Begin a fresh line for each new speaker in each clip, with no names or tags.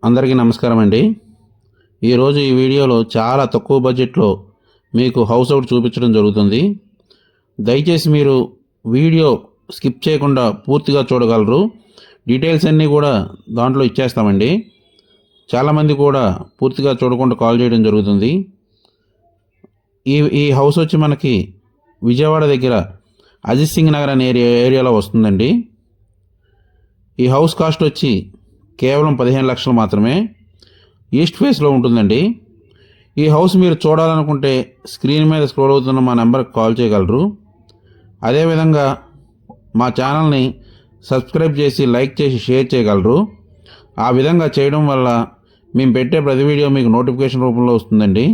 అందరికీ నమస్కారం అండి. ఈరోజు ఈ వీడియోలో చాలా తక్కువ బడ్జెట్లో మీకు హౌస్ ఒకటి చూపించడం జరుగుతుంది. దయచేసి మీరు వీడియో స్కిప్ చేయకుండా పూర్తిగా చూడగలరు. డీటెయిల్స్ అన్నీ కూడా దాంట్లో ఇచ్చేస్తామండి. చాలామంది కూడా పూర్తిగా చూడకుండా కాల్ చేయడం జరుగుతుంది. ఈ ఈ హౌస్ వచ్చి మనకి విజయవాడ దగ్గర అజిత్ సింగ్ నగర్ అనే ఏరియాలో వస్తుందండి. ఈ హౌస్ కాస్ట్ వచ్చి కేవలం 15 లక్షలు మాత్రమే. ఈస్ట్ ఫేస్లో ఉంటుందండి. ఈ హౌస్ మీరు చూడాలనుకుంటే స్క్రీన్ మీద స్క్రోల్ అవుతున్న మా నెంబర్కి కాల్ చేయగలరు. అదేవిధంగా మా ఛానల్ని సబ్స్క్రైబ్ చేసి లైక్ చేసి షేర్ చేయగలరు. ఆ విధంగా చేయడం వల్ల మేము పెట్టే ప్రతి వీడియో మీకు నోటిఫికేషన్ రూపంలో వస్తుందండి.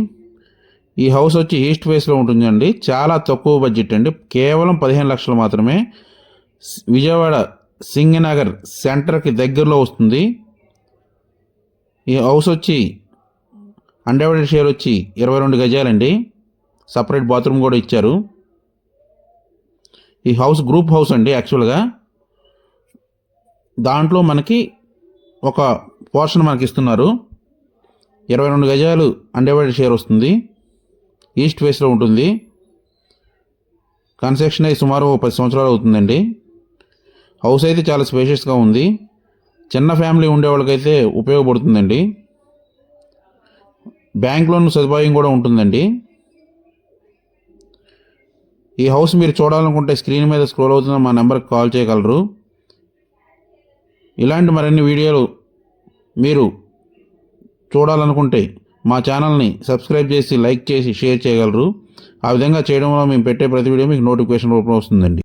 ఈ హౌస్ వచ్చి ఈస్ట్ ఫేస్లో ఉంటుందండి. చాలా తక్కువ బడ్జెట్ అండి. కేవలం 15 లక్షలు మాత్రమే. విజయవాడ సింగనగర్ సెంటర్కి దగ్గరలో వస్తుంది. ఈ హౌస్ వచ్చి అన్డివైడెడ్ షేర్ వచ్చి 22 గజాలండి. సపరేట్ బాత్రూమ్ కూడా ఇచ్చారు. ఈ హౌస్ గ్రూప్ హౌస్ అండి. యాక్చువల్గా దాంట్లో మనకి ఒక పోర్షన్ మనకి ఇస్తున్నారు. 22 గజాలు అన్డివైడెడ్ షేర్ వస్తుంది. ఈస్ట్ ఫేస్లో ఉంటుంది. కన్స్ట్రక్షన్ అయి సుమారు 10 సంవత్సరాలు అవుతుందండి. హౌస్ అయితే చాలా స్పేషియస్గా ఉంది. చిన్న ఫ్యామిలీ ఉండే వాళ్ళకైతే ఉపయోగపడుతుందండి. బ్యాంక్ లోన్ సదుపాయం కూడా ఉంటుందండి. ఈ హౌస్ మీరు చూడాలనుకుంటే స్క్రీన్ మీద స్క్రోల్ అవుతున్న మా నెంబర్కి కాల్ చేయగలరు. ఇలాంటి మరిన్ని వీడియోలు మీరు చూడాలనుకుంటే మా ఛానల్ని సబ్స్క్రైబ్ చేసి లైక్ చేసి షేర్ చేయగలరు. ఆ విధంగా చేయడం వల్ల మేము పెట్టే ప్రతి వీడియో మీకు నోటిఫికేషన్ రూపంలో వస్తుందండి.